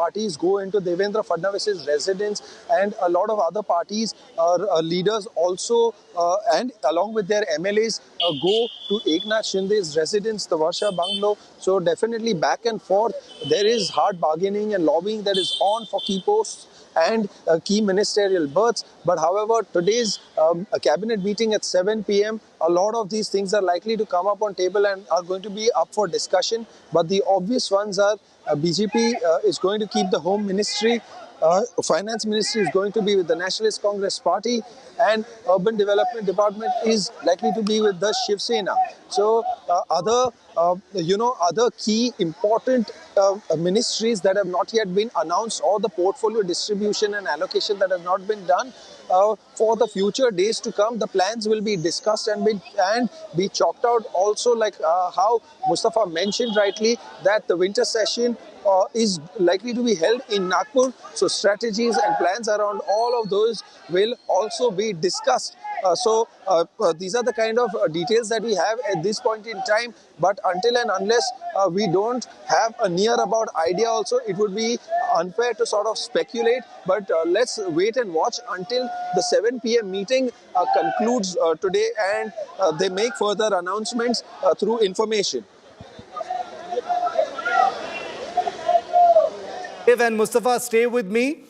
parties go into Devendra Fadnavis's residence, and a lot of other parties leaders also and along with their MLAs go to Eknath Shinde's residence, the Varsha bungalow. So definitely back and forth, there is hard bargaining and lobbying that is on for key posts and key ministerial berths. But however, today's a cabinet meeting at 7 p.m, a lot of these things are likely to come up on table and are going to be up for discussion. But the obvious ones are BJP is going to keep the Home Ministry, Finance Ministry is going to be with the Nationalist Congress Party, and Urban Development Department is likely to be with the Shiv Sena. So other key important ministries that have not yet been announced, or the portfolio distribution and allocation that has not been done, for the future days to come, the plans will be discussed and be chalked out. Also, like how Mustafa mentioned rightly, that the winter session is likely to be held in Nagpur. So strategies and plans around all of those will also be discussed. These are the kind of details that we have at this point in time. But until and unless we don't have a near about idea also, it would be unfair to sort of speculate. But let's wait and watch until the 7 p.m. meeting concludes today, and they make further announcements through information. And Mustafa, stay with me.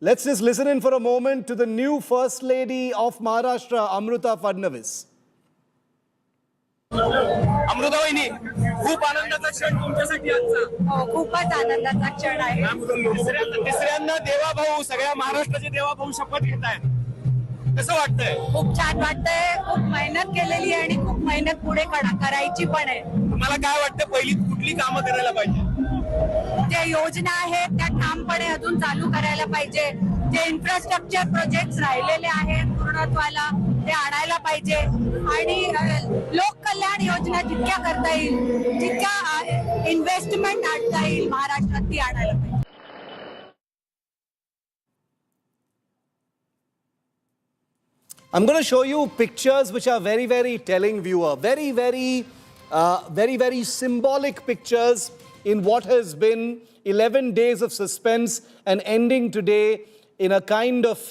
Let's just listen in for a moment to the new First Lady of Maharashtra, Amruta Fadnavis. Amrita वहिनी, खूप आनंदाचा क्षण तुमच्यासाठी आजचा. हो, खूपच आनंदाचा क्षण आहे. तिसऱ्यांदा देवाभाऊ, सगळ्या महाराष्ट्राचे देवाभाऊ शपथ घेत आहेत. कसं वाटतंय? खूप छान वाटतंय. खूप मेहनत केलेली आहे आणि खूप मेहनत पुढे करायची पण आहे. तुम्हाला काय वाटतं, पहिली कुठली कामं करायला पाहिजे? जे योजना आहेत त्या ठामपणे अजून चालू करायला पाहिजे. जे इन्फ्रास्ट्रक्चर प्रोजेक्ट्स राहिलेले आहेत पूर्णत्वाला, ते आणायला पाहिजे. आणि लोक कल्याण योजना जितक्या करता येईल, जितक्या इन्व्हेस्टमेंट आणता येईल महाराष्ट्रात, ती आणायला पाहिजे. I'm going to show you pictures which are very, very telling, viewer. Very, very symbolic pictures in what has been 11 days of suspense and ending today in a kind of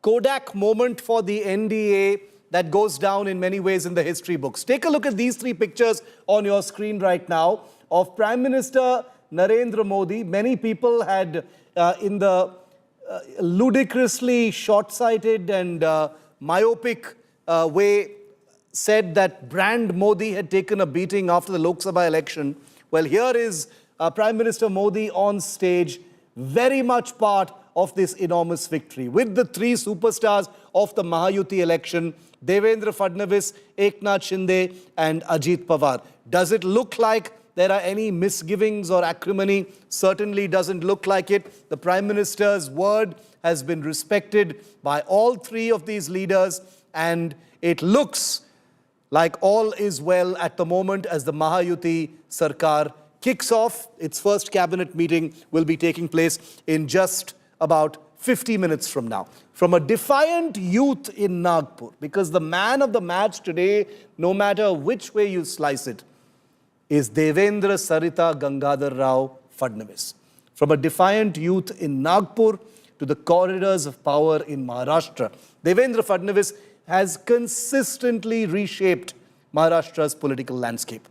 Kodak moment for the NDA that goes down in many ways in the history books. Take a look at these three pictures on your screen right now of Prime Minister Narendra Modi. Many people had, in the ludicrously short-sighted and myopic way, said that brand Modi had taken a beating after the Lok Sabha election. Well, here is Prime Minister Modi on stage, very much part of this enormous victory, with the three superstars of the Mahayuti election, Devendra Fadnavis, Eknath Shinde and Ajit Pawar. Does it look like there are any misgivings or acrimony? Certainly doesn't look like it. The Prime Minister's word has been respected by all three of these leaders, and it looks like all is well at the moment as the Mahayuti Sarkar kicks off. Its first cabinet meeting will be taking place in just about 50 minutes from now. From a defiant youth in Nagpur, because the man of the match today, no matter which way you slice it, is Devendra Sarita Gangadhar Rao Fadnavis. From a defiant youth in Nagpur to the corridors of power in Maharashtra, Devendra Fadnavis has consistently reshaped Maharashtra's political landscape.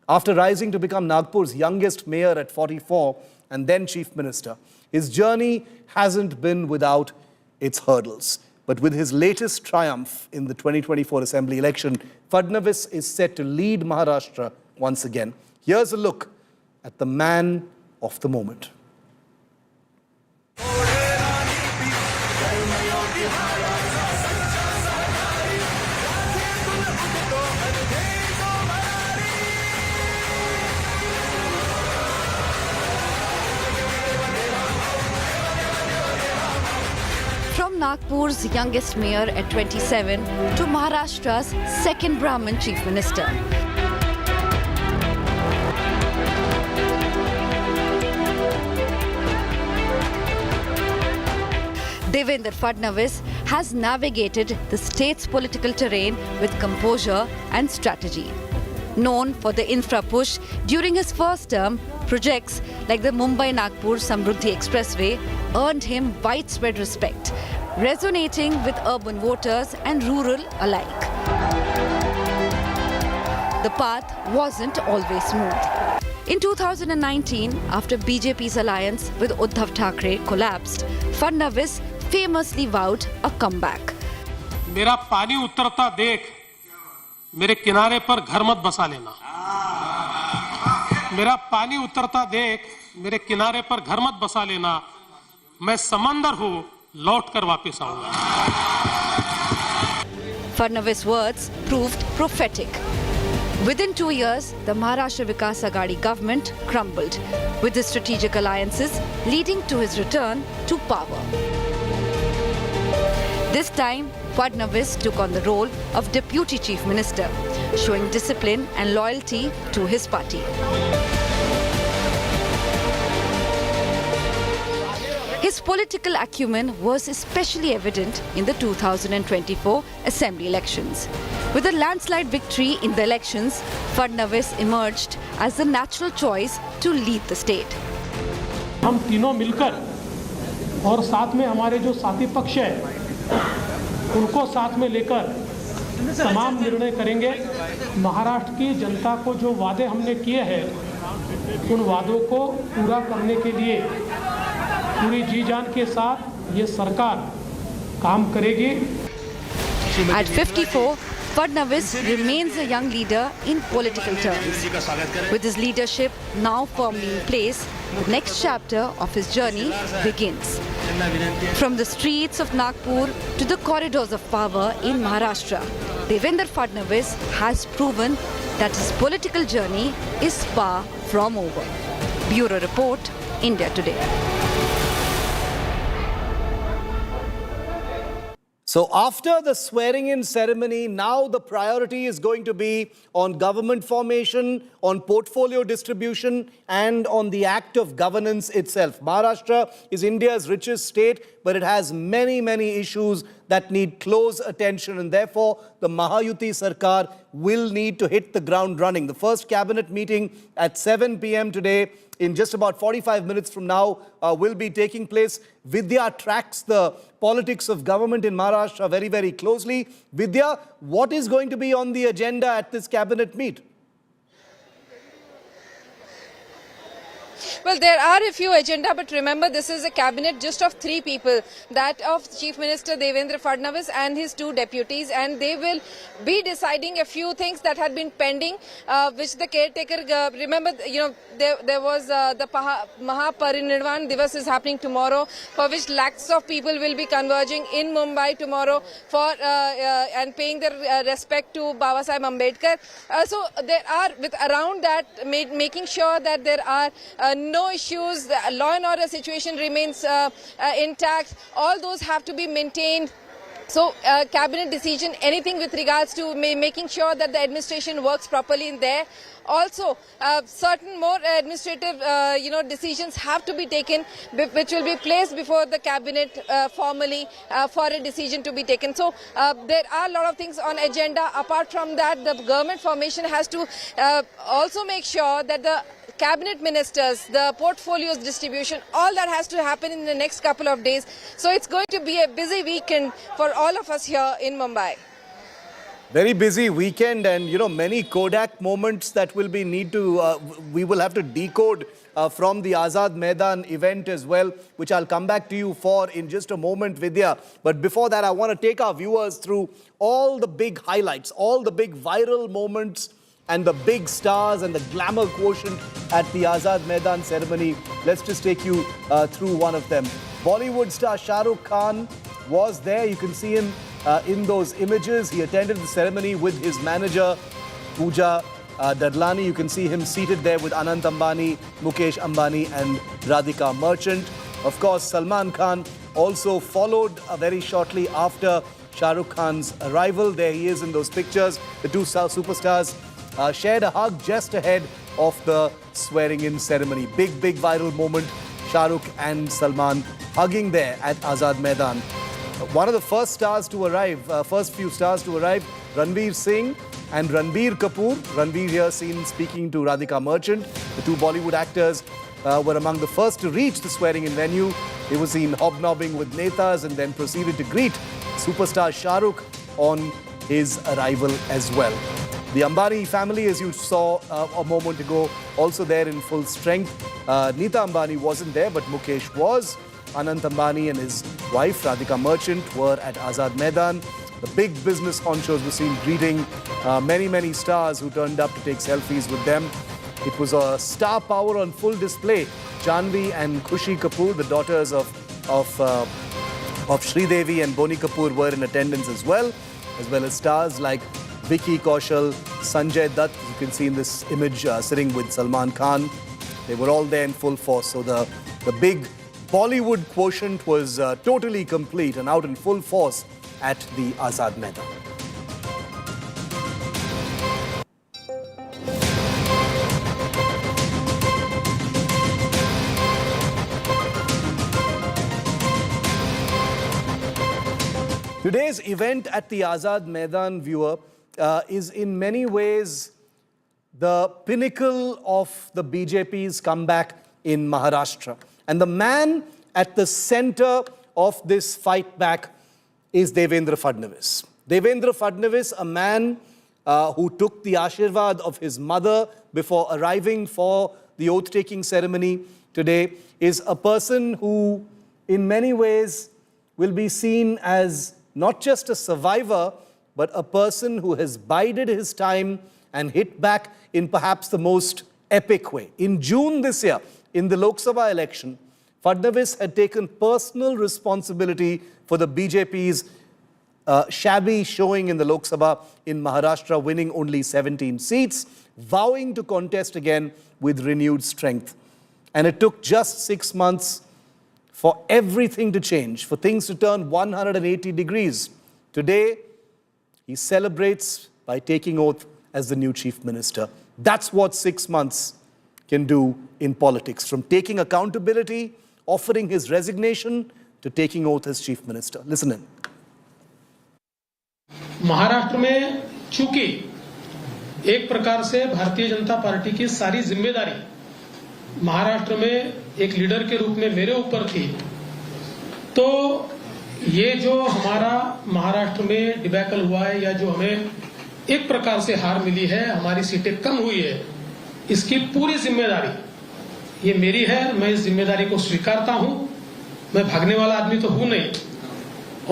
After rising to become Nagpur's youngest mayor at 44 and then chief minister, his journey hasn't been without its hurdles. But with his latest triumph in the 2024 assembly election, Fadnavis is set to lead Maharashtra once again. Here's a look at the man of the moment. From Nagpur's youngest mayor at 27 to Maharashtra's second Brahmin chief minister. Devendra Fadnavis has navigated the state's political terrain with composure and strategy. Known for the infra push during his first term, projects like the Mumbai-Nagpur Samruddhi Expressway earned him widespread respect, resonating with urban voters and rural alike. The path wasn't always smooth. In 2019, after BJP's alliance with Uddhav Thackeray collapsed, Fadnavis famously vowed a comeback. मेरा पानी उतरता देख मेरे किनारे पर घर मत बसा लेना मेरा पानी उतरता देख मेरे किनारे पर घर मत बसा लेना मैं समंदर हूं लौट कर वापस आऊंगा Fadnavis' words proved prophetic. Within 2 years, the Maharashtra Vikas Aghadi government crumbled, with the strategic alliances leading to his return to power. This time, Fadnavis took on the role of Deputy Chief Minister, showing discipline and loyalty to his party. His political acumen was especially evident in the 2024 Assembly elections. With a landslide victory in the elections, Fadnavis emerged as the natural choice to lead the state. हम तीनों मिलकर और साथ में हमारे जो साथी पक्ष है उनको साथ में लेकर तमाम निर्णय करेंगे महाराष्ट्र की जनता को जो वादे हमने किए हैं उन वादों को पूरा करने के लिए पूरी जी जान के साथ ये सरकार काम करेगी. At 54, Fadnavis remains a young leader in political terms. With his leadership now firmly in place, the next chapter of his journey begins. From the streets of Nagpur to the corridors of power in Maharashtra, Devendra Fadnavis has proven that his political journey is far from over. Bureau Report, India Today. So after the swearing-in ceremony, now the priority is going to be on government formation, on portfolio distribution, and on the act of governance itself. Maharashtra is India's richest state, but it has many, many issues that need close attention, and therefore the Mahayuti Sarkar will need to hit the ground running. The first cabinet meeting at 7 p.m. today, in just about 45 minutes from now, will be taking place. Vidya tracks the politics of government in Maharashtra very, very closely. Vidya, what is going to be on the agenda at this cabinet meet? Well, there are a few agenda, but remember this is a cabinet just of 3 people, that of Chief Minister Devendra Fadnavis and his 2 deputies, and they will be deciding a few things that had been pending, which the caretaker, remember, there was the Mahaparinirvan Divas is happening tomorrow, for which lakhs of people will be converging in Mumbai tomorrow for and paying their respect to Babasaheb Ambedkar. So there are, around that, making sure that there are no issues, the law and order situation remains intact. All those have to be maintained. So cabinet decision, anything with regards to making sure that the administration works properly in there. Also, certain more administrative, decisions have to be taken, which will be placed before the cabinet formally for a decision to be taken. So there are a lot of things on agenda. Apart from that, the government formation has to also make sure that the cabinet ministers, the portfolios distribution, all that has to happen in the next couple of days. So it's going to be a busy weekend for all of us here in Mumbai. Very busy weekend, and many Kodak moments that will be we will have to decode from the Azad Maidan event as well, which I'll come back to you for in just a moment, Vidya. But before that, I want to take our viewers through all the big highlights, all the big viral moments and the big stars and the glamour quotient at the Azad Maidan ceremony. Let's just take you through one of them. Bollywood star Shah Rukh Khan was there. You can see him in those images. He attended the ceremony with his manager, Pooja Dadlani. You can see him seated there with Anant Ambani, Mukesh Ambani and Radhika Merchant. Of course, Salman Khan also followed very shortly after Shah Rukh Khan's arrival. There he is in those pictures. The 2 superstars shared a hug just ahead of the swearing-in ceremony. Big viral moment. Shah Rukh and Salman hugging there at Azad Maidan. One of the first few stars to arrive, Ranveer Singh, and Ranbir Kapoor. Ranbir here seen speaking to Radhika Merchant. The two Bollywood actors were among the first to reach the swearing-in venue. They were seen hobnobbing with netas and then proceeded to greet superstar Shah Rukh on his arrival as well. The Ambani family, as you saw a moment ago, also there in full strength. Neeta Ambani wasn't there, but Mukesh was. Anant Ambani and his wife, Radhika Merchant, were at Azad Maidan. The big business honchos were seen greeting many stars who turned up to take selfies with them. It was a star power on full display. Janvi and Khushi Kapoor, the daughters of Sridevi and Boni Kapoor, were in attendance as well as stars like Vicky Kaushal, Sanjay Dutt, you can see in this image sitting with Salman Khan. They were all there in full force. So the big Bollywood quotient was totally complete and out in full force at the Azad Maidan. Today's event at the Azad Maidan, viewer, is in many ways the pinnacle of the BJP's comeback in Maharashtra. And the man at the center of this fight back is Devendra Fadnavis. Devendra Fadnavis, a man who took the Ashirwad of his mother before arriving for the oath-taking ceremony today, is a person who in many ways will be seen as not just a survivor, but a person who has bided his time and hit back in perhaps the most epic way. In June this year, in the Lok Sabha election, Fadnavis had taken personal responsibility for the BJP's shabby showing in the Lok Sabha in Maharashtra, winning only 17 seats, vowing to contest again with renewed strength. And it took just 6 months for everything to change, for things to turn 180 degrees. Today, he celebrates by taking oath as the new Chief Minister. That's what 6 months can do in politics, from taking accountability, offering his resignation, to taking oath as Chief Minister. Listen in. Maharashtra में चूंकि एक प्रकार से Bharatiya Janata party की सारी जिम्मेदारी महाराष्ट्र में एक लीडर के रूप में मेरे ऊपर थी, तो ये जो हमारा महाराष्ट्र में डिबैकल हुआ है या जो हमें एक प्रकार से हार मिली है, हमारी सीटें कम हुई है, इसकी पूरी जिम्मेदारी ये मेरी है। मैं इस जिम्मेदारी को स्वीकारता हूं। मैं भागने वाला आदमी तो हूं नहीं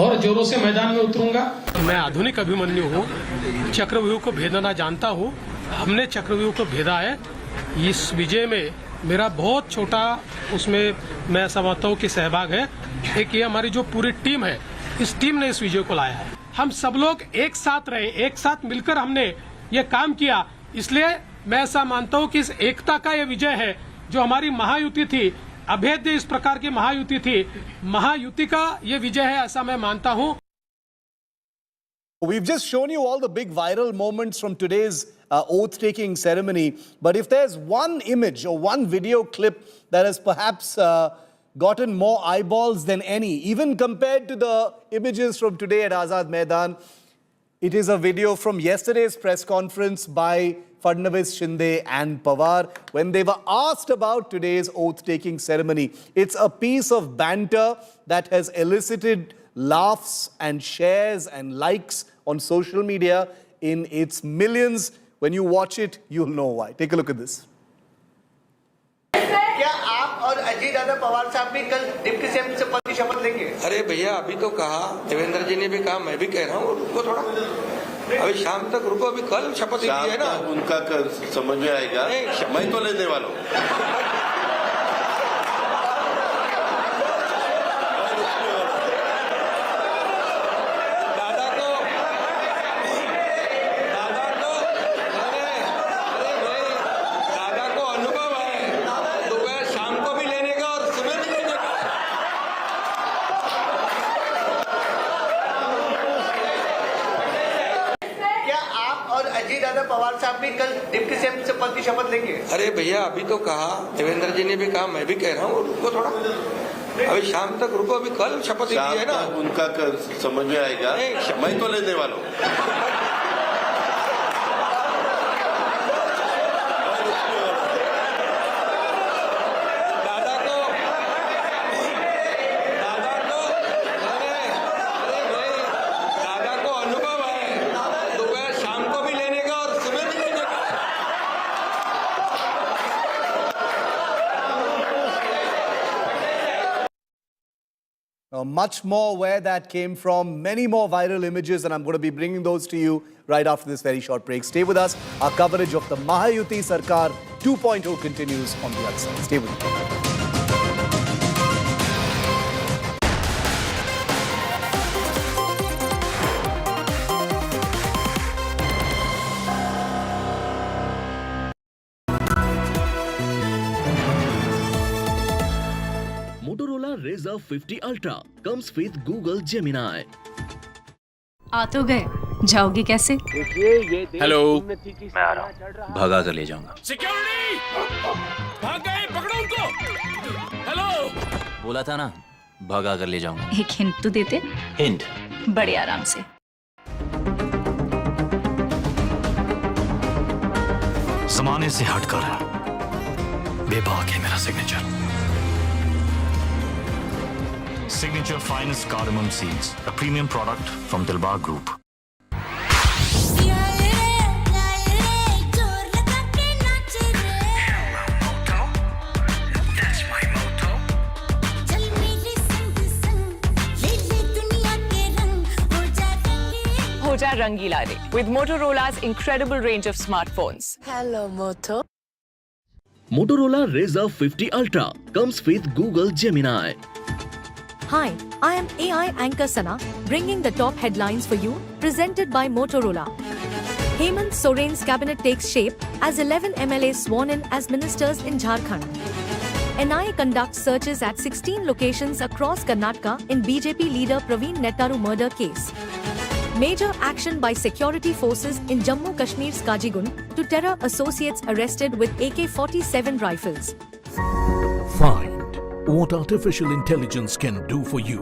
और जोरों से मैदान में उतरूंगा। मैं आधुनिक अभिमन्यु हूं, चक्रव्यूह को भेदना जानता हूं। हमने चक्रव्यूह को भेदा है। इस विजय में मेरा बहुत छोटा उसमें मैं समझता हूं कि सहभाग है। एक ये हमारी जो पूरी टीम है, इस टीम ने इस विजय को लाया है। हम सब लोग एक साथ रहे, एक साथ मिलकर हमने ये काम किया, इसलिए मैं ऐसा मानता हूं कि इस एकता का ये विजय है। जो हमारी महायुति थी, अभेद्य इस प्रकार की महायुति थी, महायुति का ये विजय है, ऐसा मैं मानता हूं। We've just shown you all the big viral moments from today's oath-taking ceremony. But if there's one image or one video clip that has perhaps gotten more eyeballs than any, even compared to the images from today at Azad Maidan, it is a video from yesterday's press conference by Fadnavis, Shinde and Pawar when they were asked about today's oath-taking ceremony. It's a piece of banter that has elicited laughs and shares and likes on social media in its millions. When you watch it, you'll know why. Take a look at this. क्या आप और अजीत दादा पवार साहब भी कल deputy CM से पद की शपथ लेंगे? अरे भैया, अभी तो कहा, देवेंद्र जी ने भी कहा, मैं भी कह रहा हूँ, रुको थोड़ा, अभी शाम तक रुको, अभी कल शपथ ली है ना, उनका समझ में आएगा। मैं तो लेने वाला हूँ। अजीत दादा पवार साहब भी कल डिप्टी सीएम से पद की शपथ लेंगे? अरे भैया, अभी तो कहा, देवेंद्र जी ने भी कहा, मैं भी कह रहा हूँ, रुको थोड़ा, अभी शाम तक रुको, अभी कल शपथ ली है ना, उनका समझ में आएगा। मैं तो लेने वाला हूँ। much more where that came from, many more viral images, and I'm going to be bringing those to you right after this very short break. Stay with us. Our coverage of the Mahayuti Sarkar 2.0 continues on the other side. Stay with us. Motorola Razr 50 Ultra comes with Google Gemini. आ तो गए, जाओगे कैसे? Hello, मैं आ रहा हूँ, भगा कर ले जाऊंगा। सिक्योरिटी, भाग गए, पकड़ो उनको। हेलो, बोला था ना, भगा कर ले जाऊंगा। एक हिंट तो देते? हिंट? बड़े आराम से। जमाने से हटकर बेबाक है मेरा signature. Signature finest cardamom seeds, a premium product from Dilbar Group. हो जा रंगीला रे with Motorola's incredible range of smartphones. Hello, Moto. Motorola Razr 50 Ultra comes with Google Gemini. Hi, I am AI anchor Sana, bringing the top headlines for you, presented by Motorola. Hemant Soren's cabinet takes shape as 11 MLAs sworn in as ministers in Jharkhand. NIA conducts searches at 16 locations across Karnataka in BJP leader Praveen Nettaru murder case. Major action by security forces in Jammu Kashmir's Kajigund to terror associates arrested with AK-47 rifles. Find what artificial intelligence can do for you.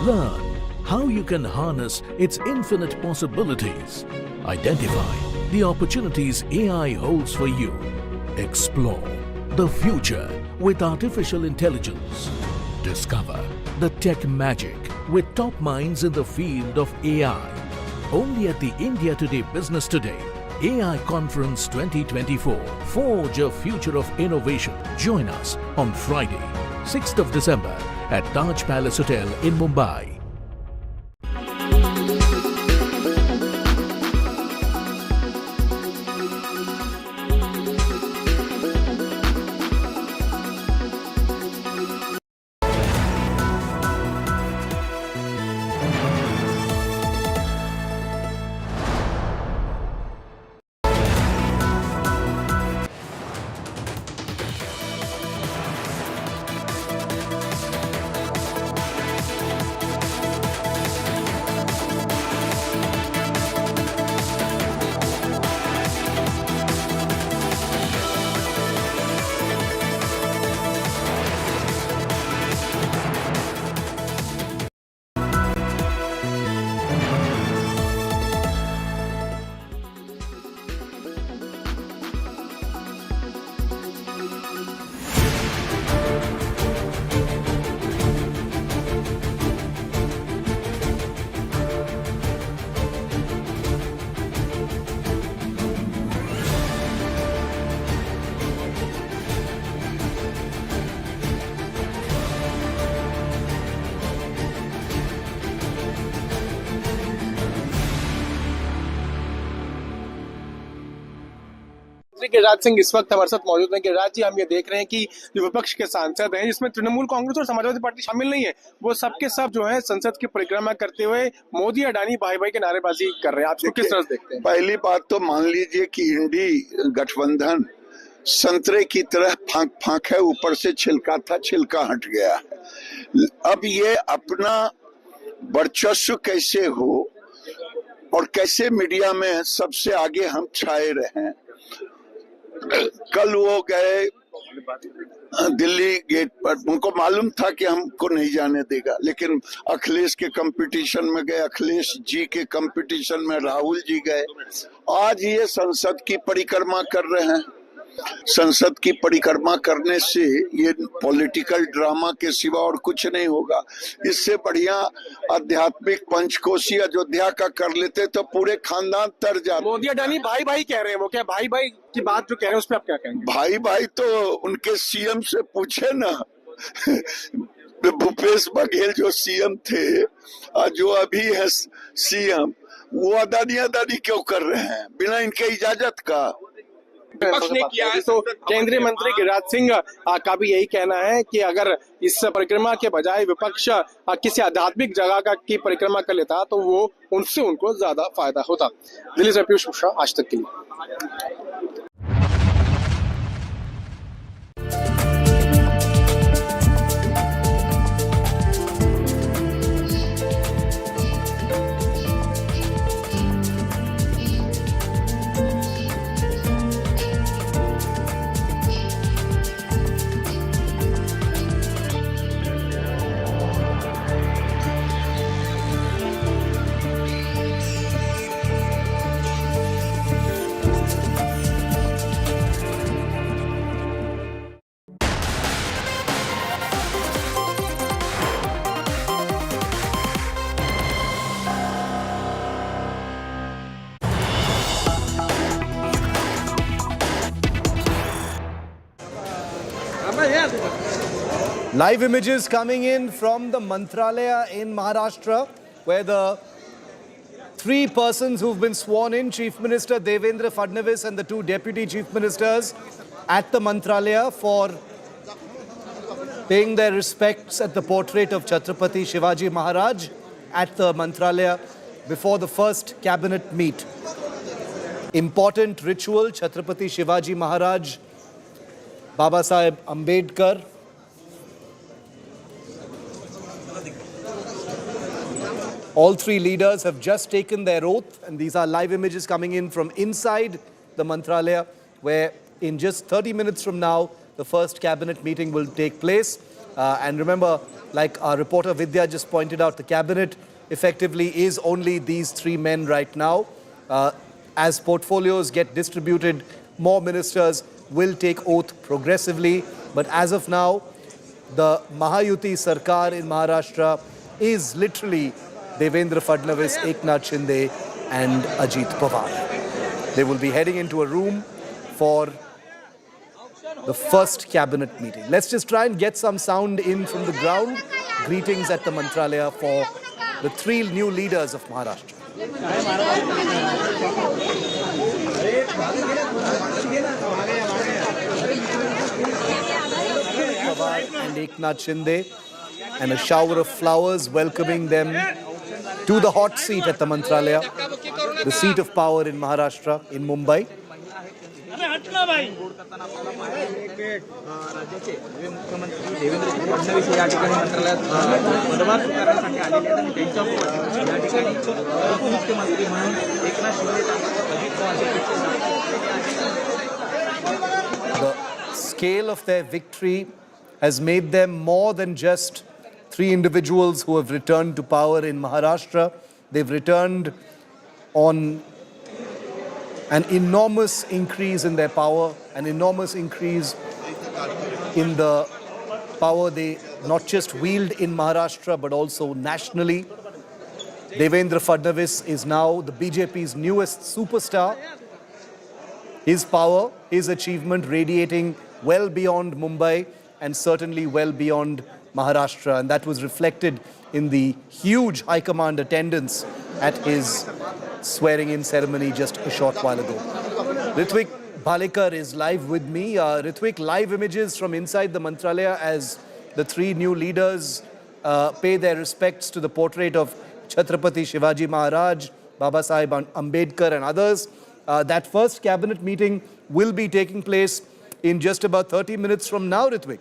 Learn how you can harness its infinite possibilities. Identify the opportunities AI holds for you. Explore the future with artificial intelligence. Discover the tech magic with top minds in the field of AI. Only at the India Today Business Today AI Conference 2024. Forge a future of innovation. Join us on Friday, 6th of December at Taj Palace Hotel in Mumbai. Giriraj Singh इस वक्त हमारे साथ मौजूद हैं। गिरिराज जी, हम ये देख रहे हैं कि जो विपक्ष के सांसद हैं, जिसमें तृणमूल कांग्रेस और समाजवादी पार्टी शामिल नहीं है, वो सबके सब जो है संसद की परिक्रमा करते हुए मोदी अडानी भाई भाई के नारेबाजी कर रहे हैं। आप किस तरह से देखते हैं? पहली बात तो मान लीजिए कि इंडी गठबंधन संतरे की तरह फांक फांक है, ऊपर से छिलका था, छिलका हट गया है। अब ये अपना वर्चस्व कैसे हो और कैसे मीडिया में सबसे आगे हम छाए रहें। कल वो गए दिल्ली गेट पर, उनको मालूम था कि हमको नहीं जाने देगा, लेकिन अखिलेश के कंपटीशन में गए, अखिलेश जी के कंपटीशन में राहुल जी गए। आज ये संसद की परिक्रमा कर रहे हैं। संसद की परिक्रमा करने से ये पॉलिटिकल ड्रामा के सिवा और कुछ नहीं होगा। इससे बढ़िया आध्यात्मिक पंचकोशी अयोध्या का कर लेते तो पूरे खानदान तर जाते। मोदी अडानी भाई भाई कह रहे हैं, वो क्या भाई भाई की बात जो कह रहे हैं उस पर आप क्या कहेंगे? भाई भाई तो उनके सीएम से पूछे ना। भूपेश बघेल जो सीएम थे और जो अभी है सीएम, वो अदानी क्यों कर रहे हैं बिना इनके इजाजत का? विपक्ष ने किया है। तो केंद्रीय मंत्री गिरिराज सिंह का भी यही कहना है कि अगर इस परिक्रमा के बजाय विपक्ष किसी आध्यात्मिक जगह की परिक्रमा कर लेता तो वो उनको ज्यादा फायदा होता। दिल्ली से पीयूष मिश्रा, आज तक के लिए। Live images coming in from the Mantralaya in Maharashtra, where the three persons who've been sworn in, Chief Minister Devendra Fadnavis and the two Deputy Chief Ministers at the Mantralaya for paying their respects at the portrait of Chhatrapati Shivaji Maharaj at the Mantralaya before the first cabinet meet. Important ritual, Chhatrapati Shivaji Maharaj, Baba Saheb Ambedkar, all three leaders have just taken their oath, and these are live images coming in from inside the Mantralaya, where in just 30 minutes from now, the first cabinet meeting will take place. And remember, like our reporter Vidya just pointed out, the cabinet effectively is only these three men right now. As portfolios get distributed, more ministers will take oath progressively. But as of now, the Mahayuti Sarkar in Maharashtra is literally Devendra Fadnavis, Eknath Shinde and Ajit Pawar. They will be heading into a room for the first cabinet meeting. Let's just try and get some sound in from the ground. Greetings at the Mantralaya for the three new leaders of Maharashtra. Pawar and Eknath Shinde, and a shower of flowers welcoming them to the hot seat at the Mantralaya, the seat of power in Maharashtra, in Mumbai. The scale of their victory has made them more than just three individuals who have returned to power in Maharashtra. They've returned on an enormous increase in their power, an enormous increase in the power they not just wield in Maharashtra but also nationally. Devendra Fadnavis is now the BJP's newest superstar. His power, his achievement radiating well beyond Mumbai and certainly well beyond Maharashtra, and that was reflected in the huge high command attendance at his swearing-in ceremony just a short while ago. Ritwik Bhalekar is live with me. Ritwik, live images from inside the Mantralaya as the three new leaders pay their respects to the portrait of Chhatrapati Shivaji Maharaj, Baba Saheb Ambedkar and others. That first cabinet meeting will be taking place in just about 30 minutes from now, Ritwik.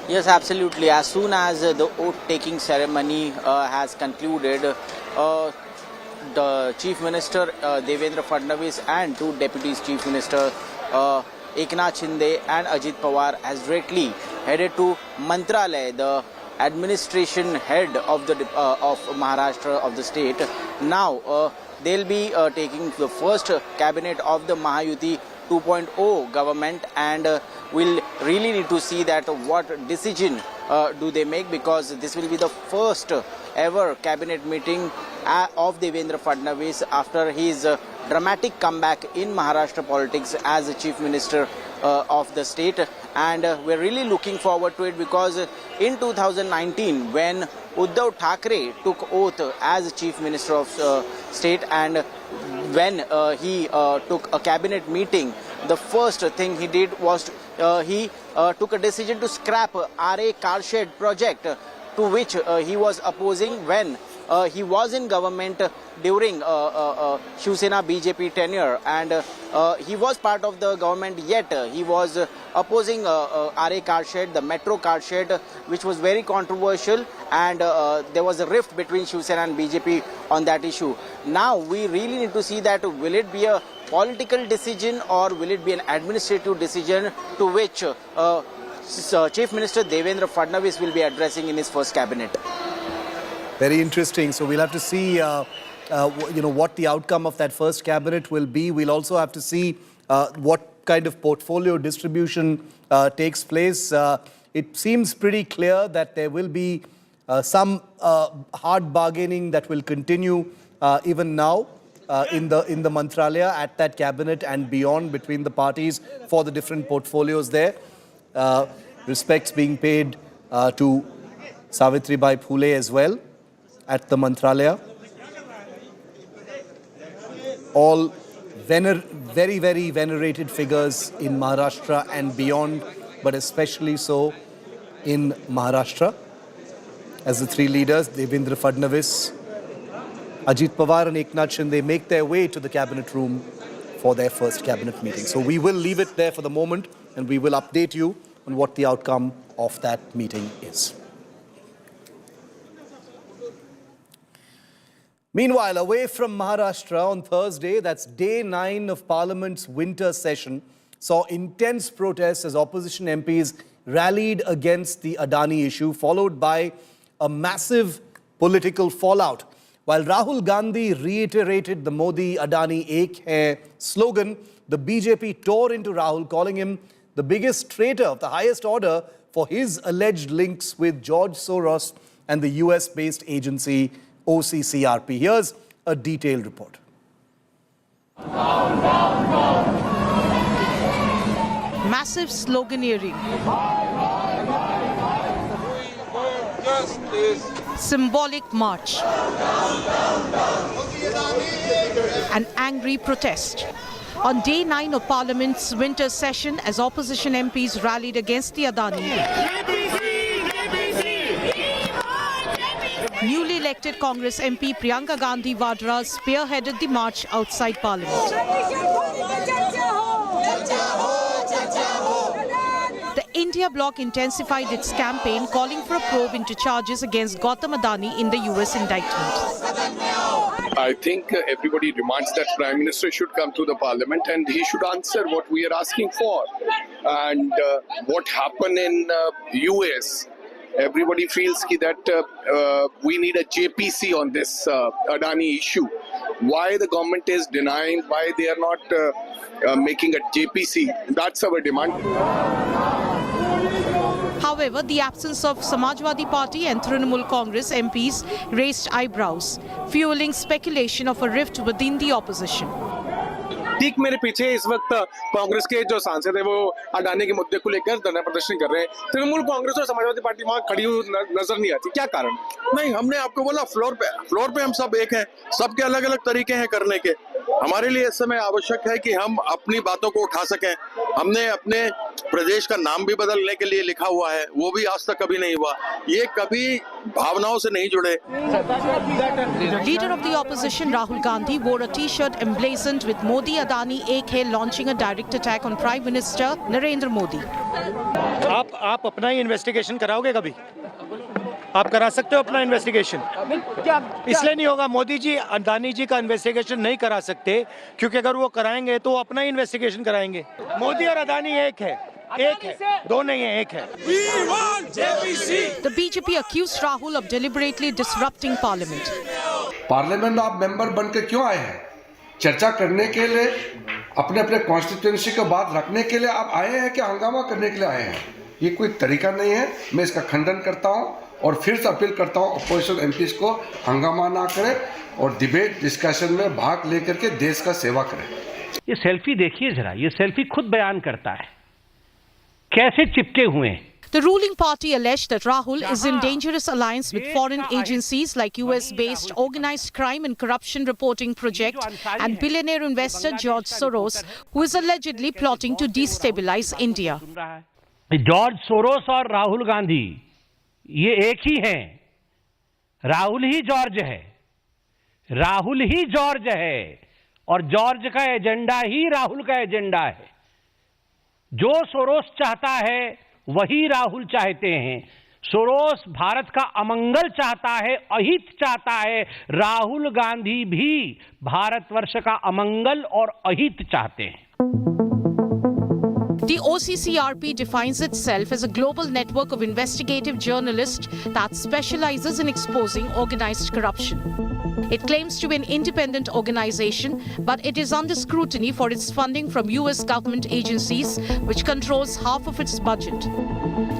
Yes, absolutely. As soon as the oath-taking ceremony has concluded, the Chief Minister Devendra Fadnavis and two Deputy Chief Minister Eknath Shinde and Ajit Pawar has directly headed to Mantralaya, the administration head of the of Maharashtra of the state. Now they'll be taking the first cabinet of the Mahayuti 2.0 government, and we'll really need to see that what decision do they make, because this will be the first ever cabinet meeting of Devendra Fadnavis after his dramatic comeback in Maharashtra politics as the Chief Minister of the state, and we're really looking forward to it, because in 2019 when Uddhav Thackeray took oath as Chief Minister of state, and when he took a cabinet meeting, the first thing he did was he took a decision to scrap RA car shed project, to which he was opposing when he was in government during Shiv Sena BJP tenure, and he was part of the government, yet he was opposing RA car shed, the metro car shed, which was very controversial, and there was a rift between Shiv Sena and BJP on that issue. Now we really need to see that will it be a political decision or will it be an administrative decision, to which Chief Minister Devendra Fadnavis will be addressing in his first cabinet. Very interesting. So we'll have to see, what the outcome of that first cabinet will be. We'll also have to see what kind of portfolio distribution takes place. It seems pretty clear that there will be some hard bargaining that will continue even now in the Mantralaya, at that cabinet and beyond, between the parties for the different portfolios there. Respects being paid to Savitribai Phule as well at the Mantralaya. All very, very venerated figures in Maharashtra and beyond, but especially so in Maharashtra. As the three leaders, Devendra Fadnavis, Ajit Pawar and Eknath Shinde, make their way to the cabinet room for their first cabinet meeting. So we will leave it there for the moment, and we will update you on what the outcome of that meeting is. Meanwhile, away from Maharashtra, on Thursday, that's day 9 of Parliament's winter session, saw intense protests as opposition MPs rallied against the Adani issue, followed by a massive political fallout. While Rahul Gandhi reiterated the Modi Adani Ek Hai slogan, the BJP tore into Rahul, calling him the biggest traitor of the highest order for his alleged links with George Soros and the US-based agency OCCRP. Here's a detailed report. Massive sloganeering. Symbolic march. An angry protest. On day 9 of Parliament's winter session, as opposition MPs rallied against the Adani, newly elected Congress MP Priyanka Gandhi Vadra spearheaded the march outside Parliament. The India bloc intensified its campaign, calling for a probe into charges against Gautam Adani in the US indictment. I think everybody demands that Prime Minister should come to the Parliament and he should answer what we are asking for. And what happened in US, everybody feels that we need a JPC on this Adani issue. Why the government is denying, why they are not making a JPC, that's our demand. However, the absence of Samajwadi Party and Trinamool Congress MPs raised eyebrows, fueling speculation of a rift within the opposition. ठीक मेरे पीछे इस वक्त कांग्रेस के जो सांसद है वो अडानी के मुद्दे को लेकर धरना प्रदर्शन कर रहे हैं। तृणमूल कांग्रेस और समाजवादी पार्टी वहां खड़ी हुई नजर नहीं आती, क्या कारण? नहीं, हमने आपको बोला फ्लोर पे हम सब एक हैं, सबके अलग अलग तरीके हैं करने के। हमारे लिए इस समय आवश्यक है कि हम अपनी बातों को उठा सकें। हमने अपने प्रदेश का नाम भी बदलने के लिए लिखा हुआ है, वो भी आज तक कभी नहीं हुआ। ये कभी भावनाओं से नहीं जुड़े। Leader of the opposition Rahul Gandhi wore a T-shirt emblazoned with Modi Adani Ek Hai, launching a direct attack on Prime Minister Narendra Modi. आप अपना ही इन्वेस्टिगेशन कराओगे कभी? आप करा सकते हो अपना इन्वेस्टिगेशन? इसलिए नहीं होगा। मोदी जी अडानी जी का इन्वेस्टिगेशन नहीं करा सकते क्योंकि अगर वो कराएंगे तो वो अपना ही इन्वेस्टिगेशन कराएंगे। मोदी और अडानी एक है, दो नहीं है, एक है। The BJP accused Rahul of deliberately disrupting Parliament. Parliament आप मेंबर बनकर क्यों आए हैं? चर्चा करने के लिए, अपने अपने कॉन्स्टिट्यूएंसी को बात रखने के लिए आप आए हैं कि हंगामा करने के लिए आए हैं? ये कोई तरीका नहीं है। मैं इसका खंडन करता हूँ और फिर से अपील करता हूँ अपोजिशन एमपीज को हंगामा ना करें और डिबेट डिस्कशन में भाग लेकर के देश का सेवा करें। ये सेल्फी देखिए जरा, ये सेल्फी खुद बयान करता है कैसे चिपके हुए हैं। The ruling party alleged that Rahul is in dangerous alliance with foreign agencies like US-based Organized Crime and Corruption Reporting Project and billionaire investor George Soros, who is allegedly plotting to destabilize India. George Soros और राहुल गांधी ये एक ही हैं। राहुल ही George है, राहुल ही George है और George का agenda ही राहुल का agenda है। जो सोरोस चाहता है वही राहुल चाहते हैं। सोरोस भारत का अमंगल चाहता है, अहित चाहता है। राहुल गांधी भी भारतवर्ष का अमंगल और अहित चाहते हैं। The OCCRP defines itself as a global network of investigative journalists that specializes in exposing organized corruption. It claims to be an independent organization, but it is under scrutiny for its funding from US government agencies, which controls half of its budget.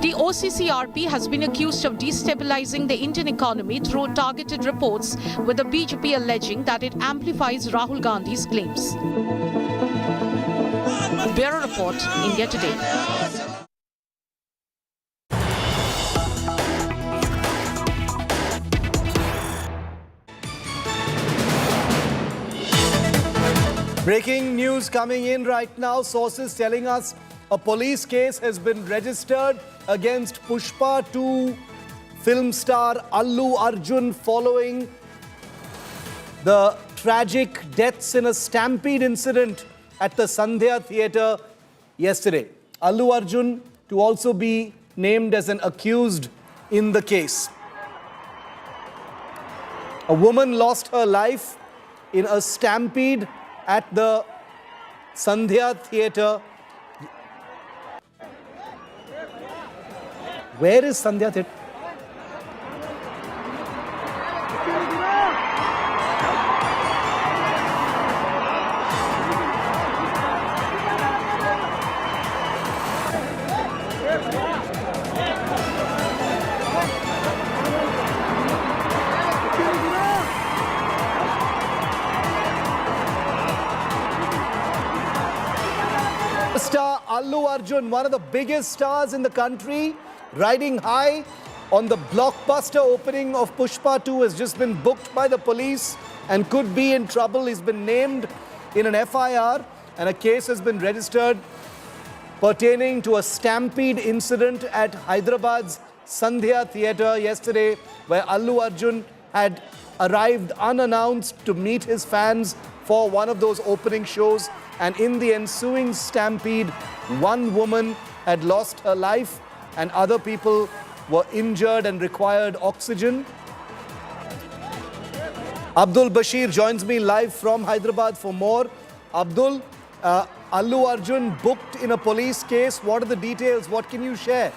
The OCCRP has been accused of destabilizing the Indian economy through targeted reports, with the BJP alleging that it amplifies Rahul Gandhi's claims. Bureau Report, India Today. Breaking news coming in right now. Sources telling us a police case has been registered against Pushpa 2 film star Allu Arjun following the tragic deaths in a stampede incident at the Sandhya Theatre yesterday. Allu Arjun to also be named as an accused in the case. A woman lost her life in a stampede at the Sandhya Theatre. Where is Sandhya Theatre? Star Allu Arjun, one of the biggest stars in the country, riding high on the blockbuster opening of Pushpa 2, has just been booked by the police and could be in trouble. He's been named in an FIR and a case has been registered pertaining to a stampede incident at Hyderabad's Sandhya Theatre yesterday, where Allu Arjun had arrived unannounced to meet his fans for one of those opening shows. And in the ensuing stampede, one woman had lost her life and other people were injured and required oxygen. Abdul Bashir joins me live from Hyderabad for more. Abdul, Allu Arjun booked in a police case. What are the details? What can you share?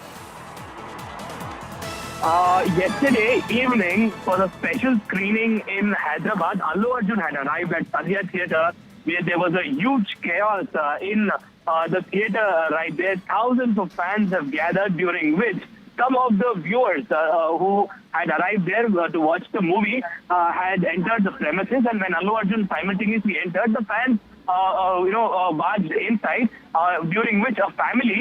Yesterday evening, for the special screening in Hyderabad, Allu Arjun had arrived at Sandhya Theatre, where there was a huge chaos in the theatre right there. Thousands of fans have gathered, during which some of the viewers who had arrived there to watch the movie had entered the premises, and when Allu Arjun simultaneously entered, the fans barged inside, during which a family